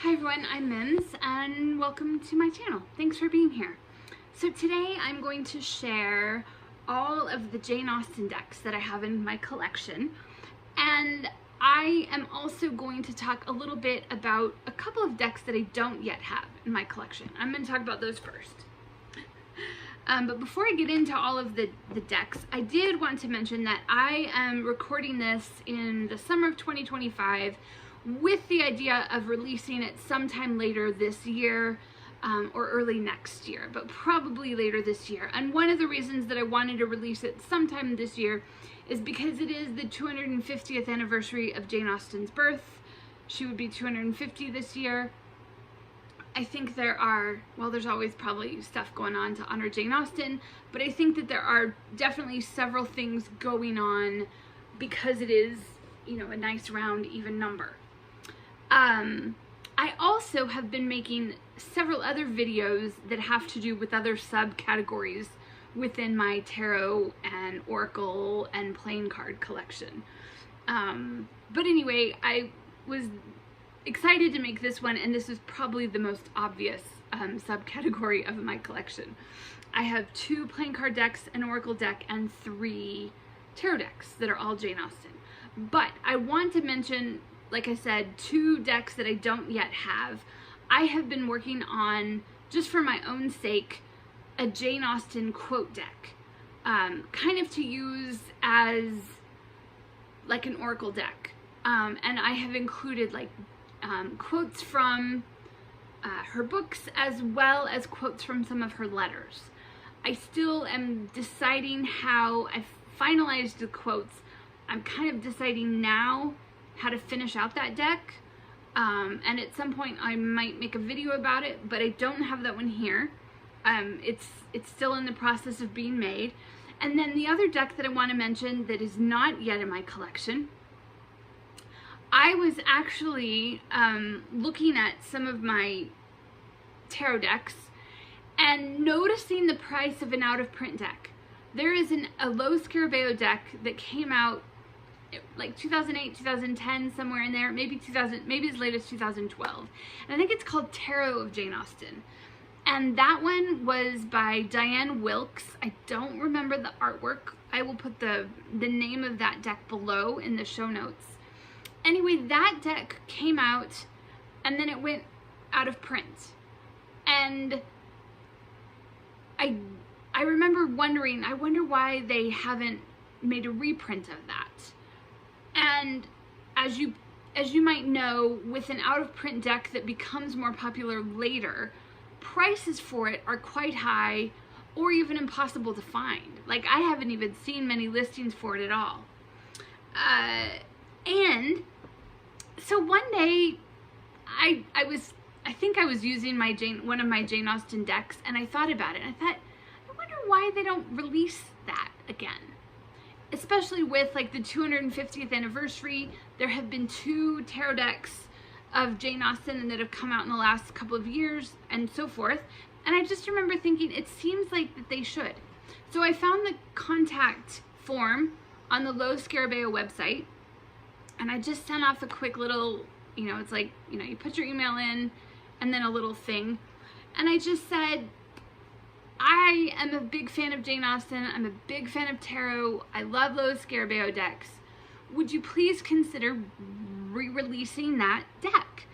Hi everyone, I'm Mims and welcome to my channel. Thanks for being here. So today I'm going to share all of the Jane Austen decks that I have in my collection, and I am also going to talk a little bit about a couple of decks that I don't yet have in my collection. I'm going to talk about those first. But before I get into all of the decks, I did want to mention that I am recording this in the summer of 2025 with the idea of releasing it sometime later this year or early next year, but probably later this year. And one of the reasons that I wanted to release it sometime this year is because it is the 250th anniversary of Jane Austen's birth. She would be 250 this year. I think there are, well, there's always probably stuff going on to honor Jane Austen, but I think that there are definitely several things going on because it is, you know, a nice round even number. I also have been making several other videos that have to do with other subcategories within my tarot and oracle and playing card collection. But anyway, I was excited to make this one, and this is probably the most obvious subcategory of my collection. I have 2 playing card decks, an oracle deck, and 3 tarot decks that are all Jane Austen. But I want to mention, like I said, 2 decks that I don't yet have. I have been working on, just for my own sake, a Jane Austen quote deck, kind of to use as like an oracle deck. And I have included like quotes from her books as well as quotes from some of her letters. I still am deciding how I finalized the quotes. I'm kind of deciding now how to finish out that deck, and at some point I might make a video about it, but I don't have that one here. It's still in the process of being made. And then the other deck that I want to mention that is not yet in my collection, I was actually looking at some of my tarot decks and noticing the price of an out-of-print deck. There is a low Scarabeo deck that came out like 2008, 2010, somewhere in there, maybe as late as 2012. And I think it's called Tarot of Jane Austen. And that one was by Diane Wilkes. I don't remember the artwork. I will put the name of that deck below in the show notes. Anyway, that deck came out and then it went out of print. And I remember wondering, I wonder why they haven't made a reprint of that. And as you might know, with an out-of-print deck that becomes more popular later, prices for it are quite high or even impossible to find. Like, I haven't even seen many listings for it at all. And so one day, I think I was using one of my Jane Austen decks, and I thought about it, and I thought, I wonder why they don't release that again. Especially with like the 250th anniversary, there have been 2 tarot decks of Jane Austen that have come out in the last couple of years and so forth. And I just remember thinking, it seems like that they should. So I found the contact form on the Low Scarabeo website, and I just sent off a quick little, you know, it's like, you know, you put your email in and then a little thing. And I just said, I am a big fan of Jane Austen. I'm a big fan of tarot. I love Lola Scarabeo decks. Would you please consider re-releasing that deck?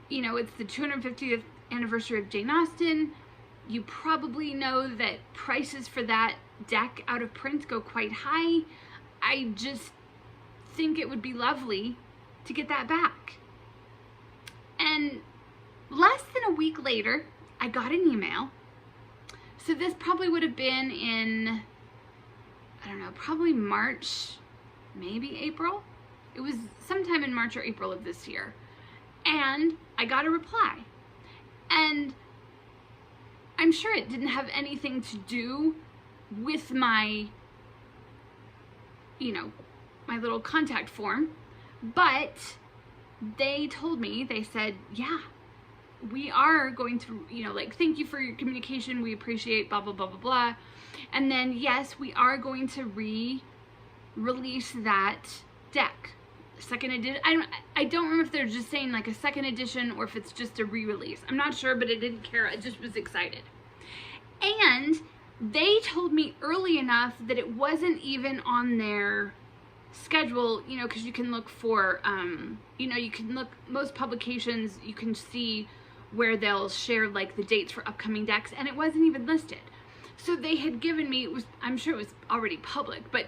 You know, it's the 250th anniversary of Jane Austen. You probably know that prices for that deck out of print go quite high. I just think it would be lovely to get that back. And less than a week later, I got an email. So this probably would have been in, I don't know, probably March, maybe April. It was sometime in March or April of this year. And I got a reply. And I'm sure it didn't have anything to do with my, you know, my little contact form. But they told me, they said, yeah, we are going to, you know, like, thank you for your communication. We appreciate blah, blah, blah, blah, blah. And then, yes, we are going to re-release that deck. second edition. I don't remember if they're just saying like a second edition or if it's just a re-release. I'm not sure, but I didn't care. I just was excited. And they told me early enough that it wasn't even on their schedule, you know, because you can look for, you know, you can look, most publications, you can see where they'll share like the dates for upcoming decks, and it wasn't even listed. So they had given me, it was, I'm sure it was already public, but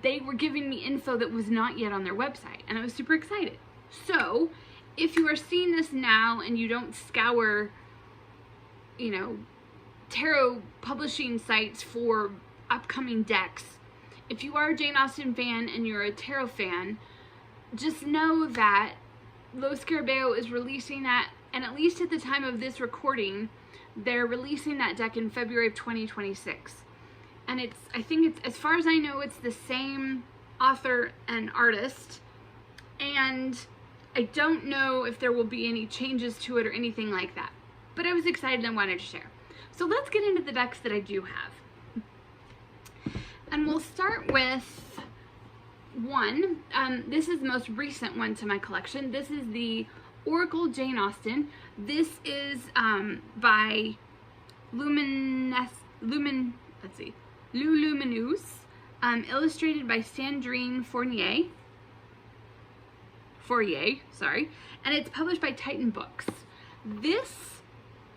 they were giving me info that was not yet on their website, and I was super excited. So if you are seeing this now and you don't scour, you know, tarot publishing sites for upcoming decks, if you are a Jane Austen fan and you're a tarot fan, just know that Lo Scarabeo is releasing that, and at least at the time of this recording, they're releasing that deck in February of 2026. And it's, I think it's, as far as I know, it's the same author and artist, and I don't know if there will be any changes to it or anything like that. But I was excited and wanted to share. So let's get into the decks that I do have. And we'll start with one. This is the most recent one to my collection. This is the Oracle Jane Austen. This is by Lulumineuse, illustrated by Sandrine Fourrier, sorry, and it's published by Titan Books. This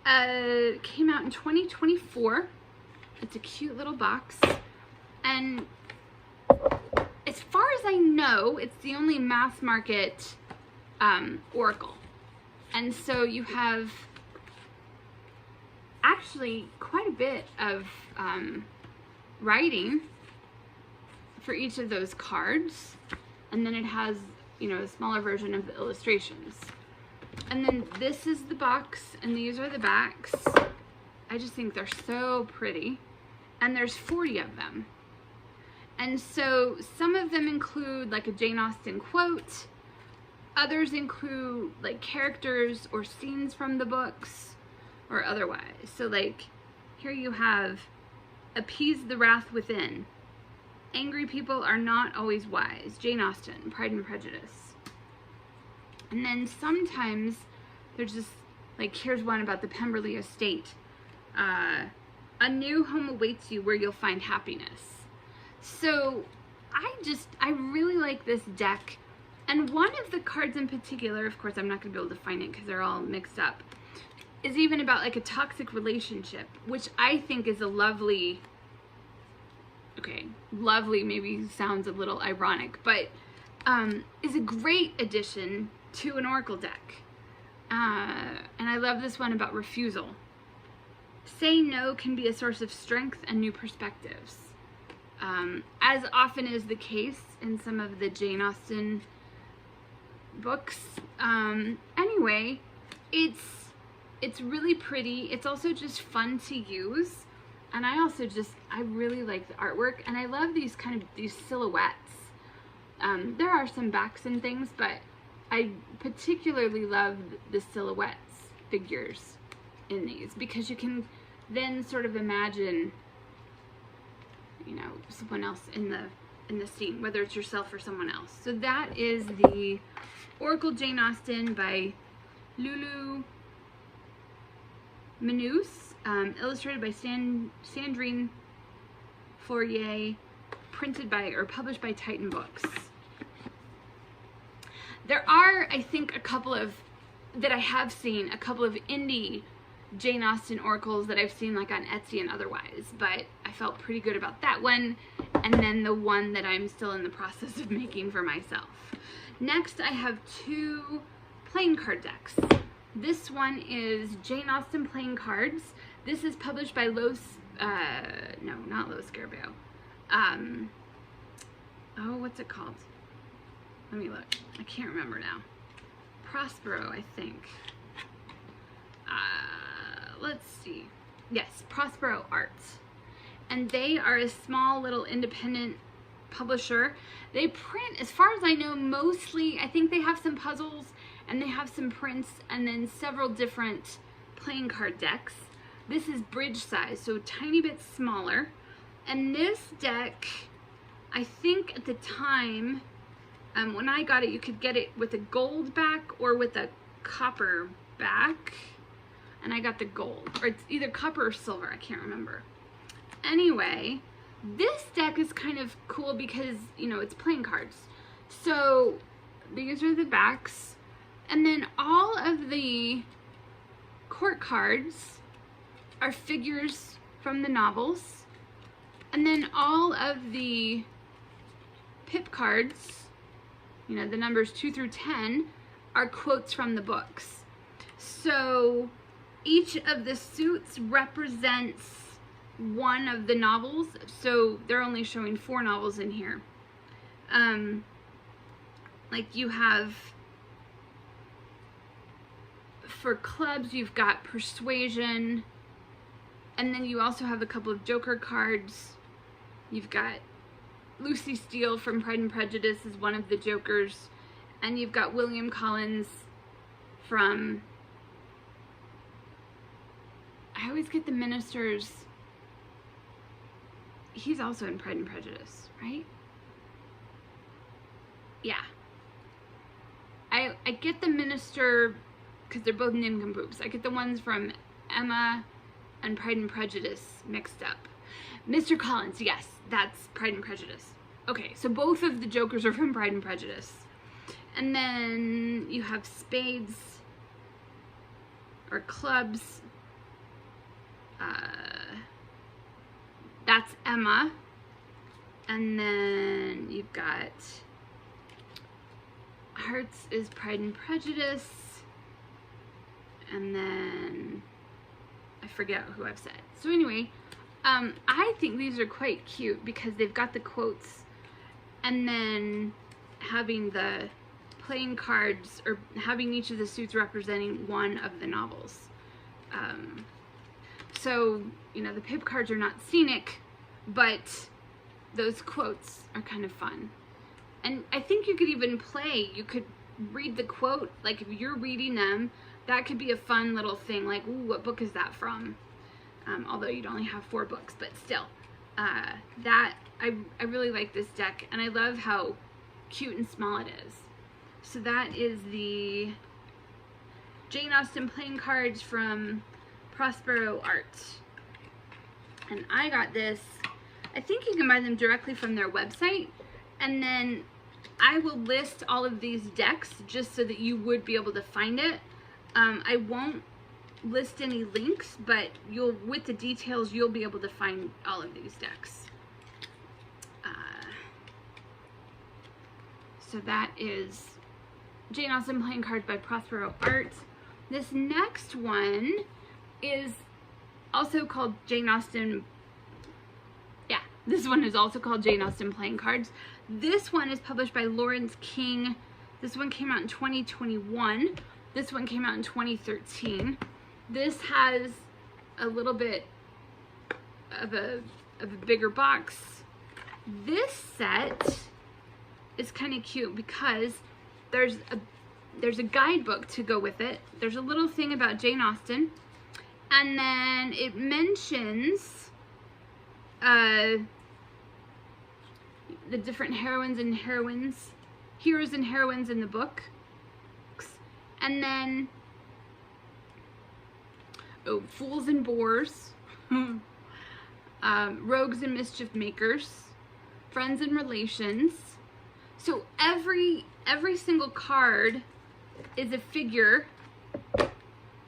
came out in 2024. It's a cute little box, and as far as I know, it's the only mass market Oracle. And so you have actually quite a bit of writing for each of those cards, and then it has, you know, a smaller version of the illustrations. And then this is the box, and these are the backs. I just think they're so pretty, and there's 40 of them. And so some of them include like a Jane Austen quote, others include like characters or scenes from the books or otherwise. So like here you have appease the wrath within. Angry people are not always wise. Jane Austen, Pride and Prejudice. And then sometimes there's just like, here's one about the Pemberley estate. A new home awaits you where you'll find happiness. So I really like this deck. And one of the cards in particular, of course I'm not going to be able to find it because they're all mixed up, is even about like a toxic relationship, which I think is a lovely, okay, lovely maybe sounds a little ironic, but is a great addition to an Oracle deck. And I love this one about refusal. Saying no can be a source of strength and new perspectives. As often is the case in some of the Jane Austen books. Anyway, it's really pretty. It's also just fun to use. And I really like the artwork, and I love these these silhouettes. There are some backs and things, but I particularly love the silhouettes figures in these, because you can then sort of imagine, you know, someone else in the scene, whether it's yourself or someone else. So that is the Oracle Jane Austen by Lulumineuse, illustrated by Sandrine Fourrier, printed by or published by Titan Books. There are, I think, a couple of indie Jane Austen oracles that I've seen like on Etsy and otherwise, but I felt pretty good about that one, and then the one that I'm still in the process of making for myself. Next, I have two playing card decks. This one is Jane Austen playing cards. This is published by not Lo Scarabeo. Oh, what's it called? Let me look. I can't remember now. Prospero, I think. Let's see. Yes, Prospero Arts. And they are a small little independent publisher. They print, as far as I know, mostly, I think they have some puzzles and they have some prints and then several different playing card decks. This is bridge size, so a tiny bit smaller. And this deck, I think at the time, When I got it, you could get it with a gold back or with a copper back, and I got the gold, or it's either copper or silver, I can't remember. Anyway, this deck is kind of cool because, you know, it's playing cards. So these are the backs, and then all of the court cards are figures from the novels, and then all of the pip cards, you know, the numbers 2 through 10, are quotes from the books. So each of the suits represents one of the novels, so they're only showing 4 novels in here. Like you have, for clubs, you've got Persuasion, and then you also have a couple of Joker cards. You've got Lucy Steele from Pride and Prejudice is one of the Jokers, and you've got William Collins from, I always get the Ministers, he's also in Pride and Prejudice, right? Yeah. I get the Minister, because they're both nincompoops. I get the ones from Emma and Pride and Prejudice mixed up. Mr. Collins, yes, that's Pride and Prejudice. Okay, so both of the Jokers are from Pride and Prejudice. And then you have spades, or clubs. That's Emma. And then you've got hearts is Pride and Prejudice. And then I forget who I've said. So anyway, I think these are quite cute because they've got the quotes and then having the playing cards, or having each of the suits representing one of the novels. So, you know, the pip cards are not scenic, but those quotes are kind of fun. And I think you could even play, you could read the quote, like if you're reading them, that could be a fun little thing, like, ooh, what book is that from? Although you'd only have 4 books, but still. I really like this deck, and I love how cute and small it is. So that is the Jane Austen playing cards from Prospero Art. And I got this, I think you can buy them directly from their website, and then I will list all of these decks just so that you would be able to find it. I won't list any links, but with the details, you'll be able to find all of these decks. So that is Jane Austen playing cards by Prospero Art. This next one is also called Jane Austen. Yeah, this one is also called Jane Austen playing cards. This one is published by Lawrence King. This one came out in 2021. This one came out in 2013. This has a little bit of a bigger box. This set is kind of cute because there's a guidebook to go with it. There's a little thing about Jane Austen, and then it mentions the different heroes and heroines in the book. And then, fools and bores, rogues and mischief makers, friends and relations. So every single card is a figure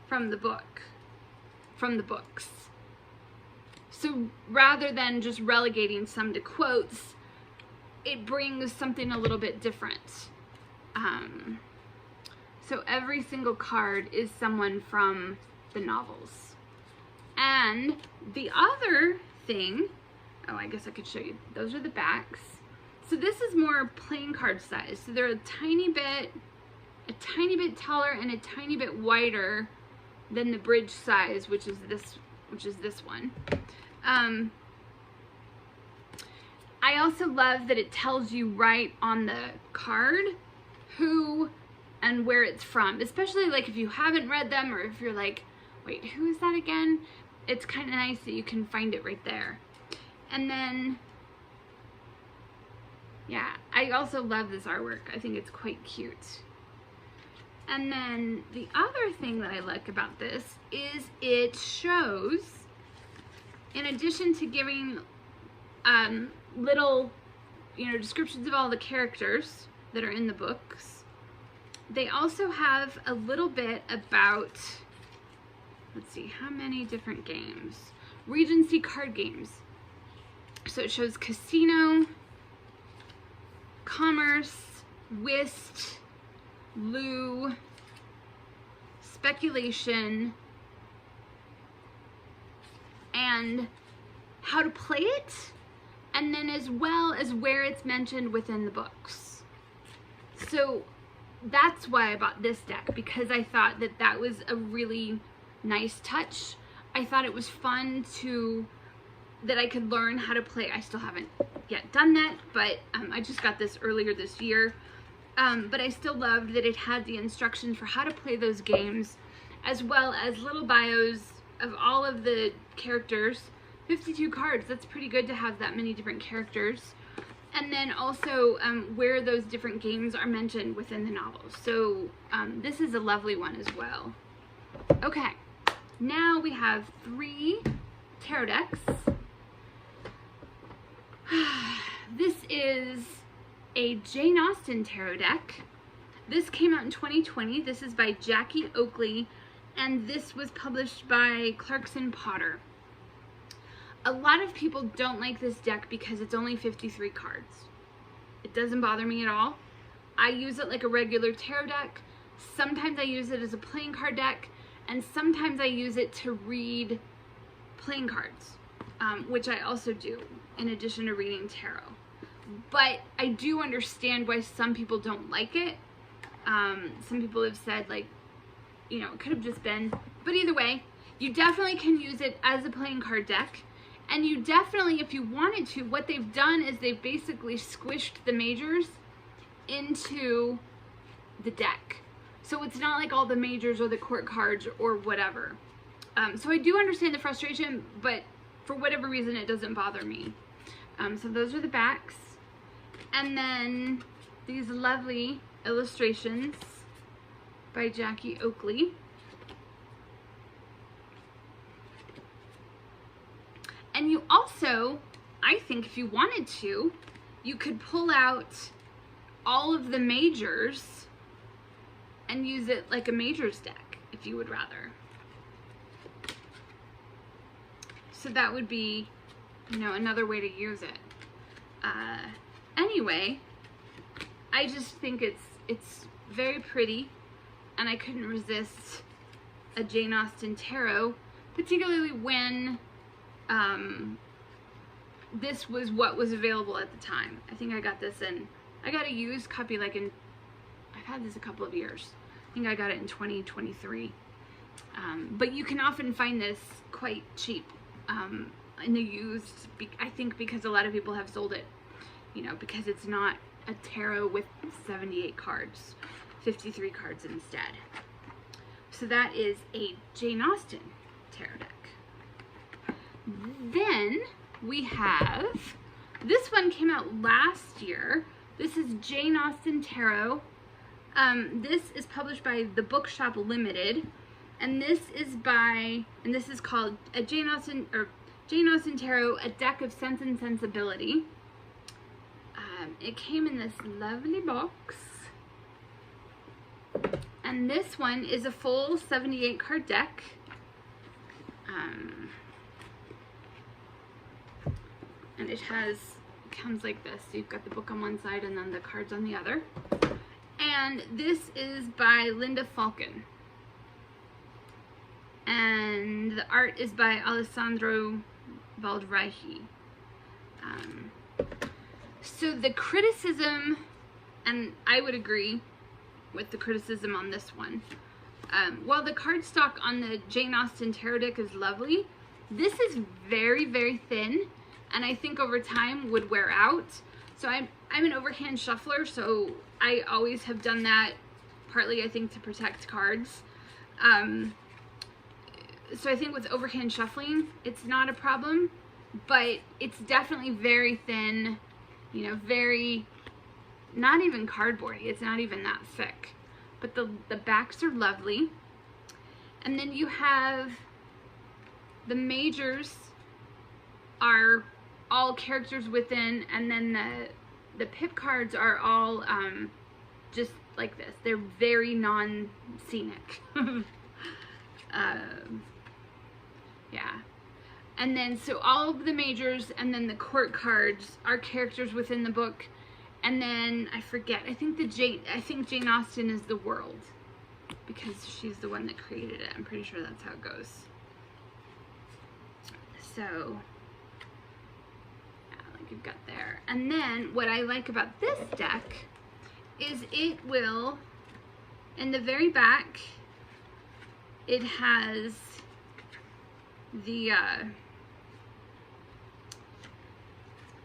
from the book, from the books. So rather than just relegating some to quotes, it brings something a little bit different. So every single card is someone from the novels. And the other thing, I guess I could show you. Those are the backs. So this is more playing card size. So they're a tiny bit taller and a tiny bit wider than the bridge size, which is this one. I also love that it tells you right on the card who and where it's from, especially like if you haven't read them, or if you're like, wait, who is that again? It's kind of nice that you can find it right there. And then Yeah, I also love this artwork. I think it's quite cute. And then the other thing that I like about this is it shows, in addition to giving little, descriptions of all the characters that are in the books, they also have a little bit about, let's see, how many different games? Regency card games. So it shows Casino, Commerce, Whist, Loo, Speculation, and how to play it, and then as well as where it's mentioned within the books. So that's why I bought this deck, because I thought that that was a really nice touch. I thought it was fun that I could learn how to play. I still haven't yet done that, but I just got this earlier this year. But I still loved that it had the instructions for how to play those games, as well as little bios of all of the characters. 52 cards, that's pretty good to have that many different characters. And then also where those different games are mentioned within the novel. So this is a lovely one as well. Okay, now we have 3 tarot decks. This is a Jane Austen tarot deck. This came out in 2020. This is by Jackie Oakley, and this was published by Clarkson Potter. A lot of people don't like this deck because it's only 53 cards. It doesn't bother me at all. I use it like a regular tarot deck. Sometimes I use it as a playing card deck, and sometimes I use it to read playing cards, which I also do in addition to reading tarot. But I do understand why some people don't like it. Some people have said, like, it could have just been, but either way, you definitely can use it as a playing card deck. And you definitely, if you wanted to, what they've done is they've basically squished the majors into the deck. So it's not like all the majors or the court cards or whatever. So I do understand the frustration, but for whatever reason, it doesn't bother me. So those are the backs. And then these lovely illustrations by Jackie Oakley. And you also, I think if you wanted to, you could pull out all of the majors and use it like a majors deck, if you would rather. So that would be, another way to use it. Anyway, I just think it's very pretty, and I couldn't resist a Jane Austen tarot, particularly when this was what was available at the time. I think I got this I got a used copy I've had this a couple of years. I think I got it in 2023. But you can often find this quite cheap in the used, I think because a lot of people have sold it, because it's not a tarot with 78 cards, 53 cards instead. So that is a Jane Austen tarot deck. Then we have, this one came out last year. This is Jane Austen Tarot. This is published by The Bookshop Limited, and this is called a Jane Austen Tarot, a deck of Sense and Sensibility. It came in this lovely box, and this one is a full 78 card deck. And it comes like this. So you've got the book on one side and then the cards on the other. And this is by Linda Falcon. And the art is by Alessandro Baldrighi. So the criticism, and I would agree with the criticism on this one. While the cardstock on the Jane Austen tarot deck is lovely, this is very, very thin, and I think over time would wear out. So I'm an overhand shuffler, so I always have done that, partly I think to protect cards. So I think with overhand shuffling, it's not a problem, but it's definitely very thin, very not even cardboardy. It's not even that thick. But the backs are lovely. And then you have the majors are all characters within, and then the pip cards are all just like this. They're very non-scenic. Yeah. And then, so all of the majors and then the court cards are characters within the book. And then, I forget, I think Jane Austen is the world, because she's the one that created it. I'm pretty sure that's how it goes. So, yeah, like you've got there. And then, what I like about this deck is it will, in the very back, it has the,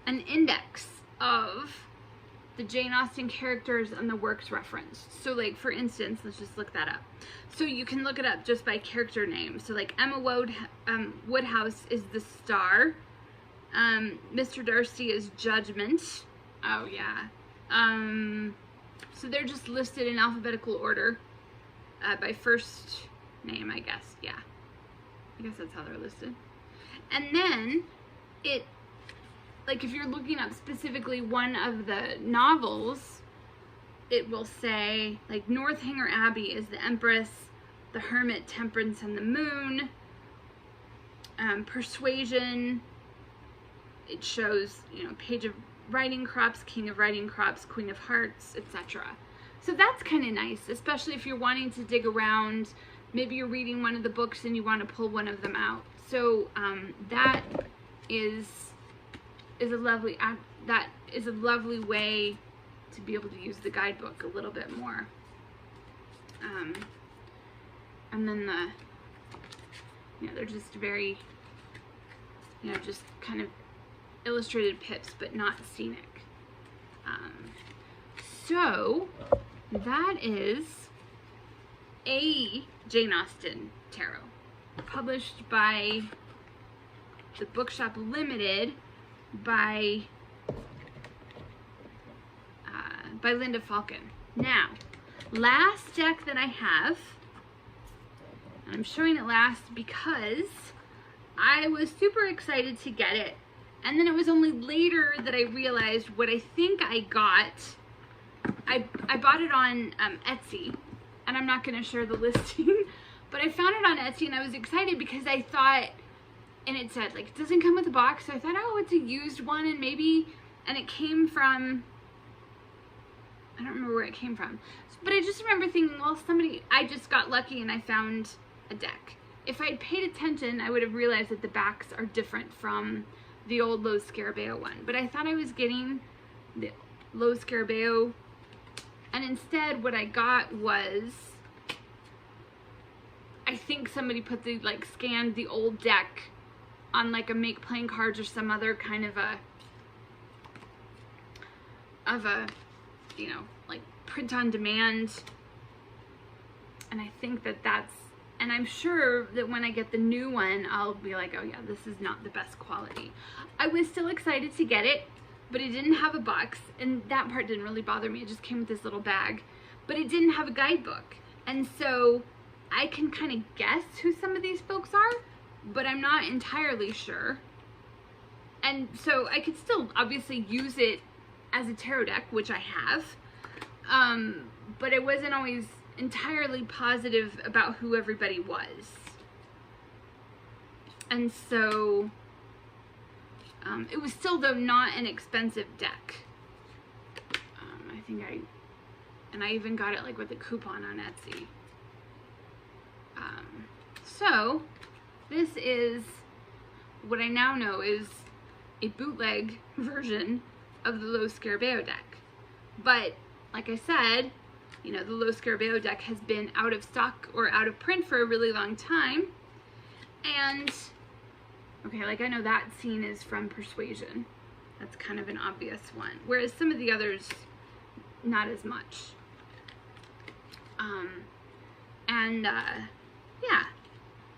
an index of the Jane Austen characters and the works referenced. So, like, for instance, let's just look that up. So you can look it up just by character name. So, like, Emma Woodhouse is the Star. Mr. Darcy is Judgment. Oh, yeah. So they're just listed in alphabetical order by first name, I guess. Yeah. I guess that's how they're listed. And then it, like, if you're looking up specifically one of the novels, it will say, like, Northanger Abbey is the Empress, the Hermit, Temperance, and the Moon. Persuasion, it shows, you know, Page of Writing Crops, King of Writing Crops, Queen of Hearts, etc. So that's kind of nice, especially if you're wanting to dig around. Maybe you're reading one of the books and you want to pull one of them out. So that is a lovely way to be able to use the guidebook a little bit more. And then they're just very, just kind of illustrated pips, but not scenic. So that is a Jane Austen tarot, published by the Bookshop Limited by Linda Falcon. Now, last deck that I have, and I'm showing it last because I was super excited to get it, and then it was only later that I realized what I think I got. I bought it on Etsy, and I'm not going to share the listing, but I found it on Etsy, and I was excited because I thought, and it said, like, it doesn't come with a box, so I thought, oh, it's a used one, and maybe, and it came from, I don't remember where it came from, but I just remember thinking, well, I just got lucky and I found a deck. If I had paid attention, I would have realized that the backs are different from the old Low Scarabeo one, but I thought I was getting the Low Scarabeo, and instead what I got was, I think somebody put scanned the old deck on like a Make Playing Cards or some other kind of a like print on demand, and I think that's, and I'm sure that when I get the new one, I'll be like, oh yeah, this is not the best quality. I was still excited to get it, but it didn't have a box, and that part didn't really bother me. It just came with this little bag, but it didn't have a guidebook, and so I can kind of guess who some of these folks are, but I'm not entirely sure. And so I could still obviously use it as a tarot deck, which I have, but I wasn't always entirely positive about who everybody was. And so it was still, though, not an expensive deck. I think I even got it like with a coupon on Etsy. So this is what I now know is a bootleg version of the Low Scarabeo deck. But like I said, the Low Scarabeo deck has been out of stock or out of print for a really long time. And okay, like I know that scene is from Persuasion. That's kind of an obvious one. Whereas some of the others, not as much. Yeah.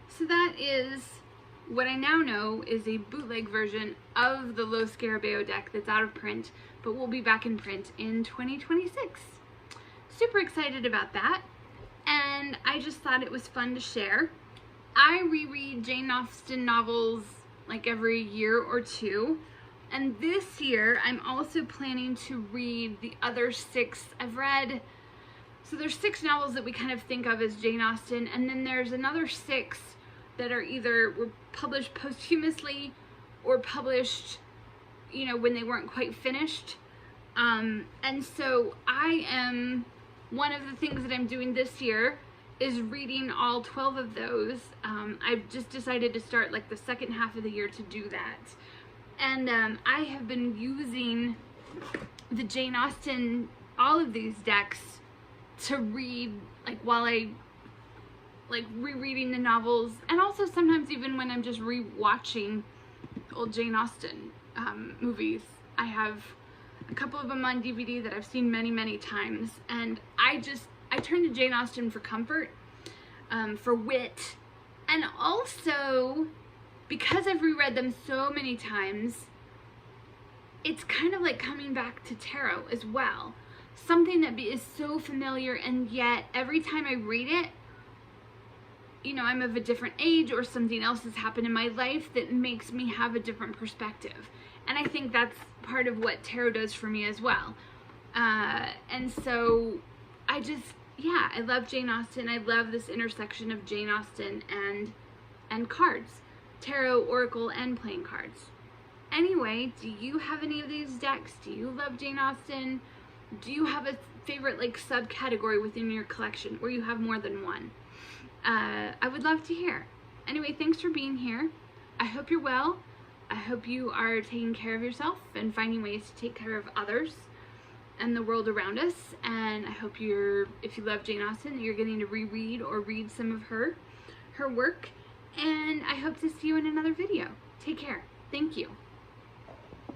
So that is what I now know is a bootleg version of the Lo Scarabeo deck that's out of print, but will be back in print in 2026. Super excited about that, and I just thought it was fun to share. I reread Jane Austen novels like every year or two, and this year I'm also planning to read the other 6 I've read. So there's 6 novels that we kind of think of as Jane Austen, and then there's another 6 that are either were published posthumously or published, you know, when they weren't quite finished. And so one of the things that I'm doing this year is reading all 12 of those. I've just decided to start like the second half of the year to do that. And I have been using the Jane Austen, all of these decks, to read like while I like rereading the novels, and also sometimes even when I'm just re-watching old Jane Austen movies. I have a couple of them on DVD that I've seen many times, and I turn to Jane Austen for comfort, for wit, and also because I've reread them so many times, it's kind of like coming back to tarot as well. Something that is so familiar, and yet every time I read it, you know, I'm of a different age or something else has happened in my life that makes me have a different perspective. And I think that's part of what tarot does for me as well. And so I love Jane Austen. I love this intersection of Jane Austen and cards, tarot, oracle, and playing cards. Anyway, do you have any of these decks? Do you love Jane Austen? Do you have a favorite like subcategory within your collection, or you have more than one? I would love to hear. Anyway, thanks for being here. I hope you're well. I hope you are taking care of yourself and finding ways to take care of others and the world around us. And I hope if you love Jane Austen, that you're getting to reread or read some of her work. And I hope to see you in another video. Take care. Thank you.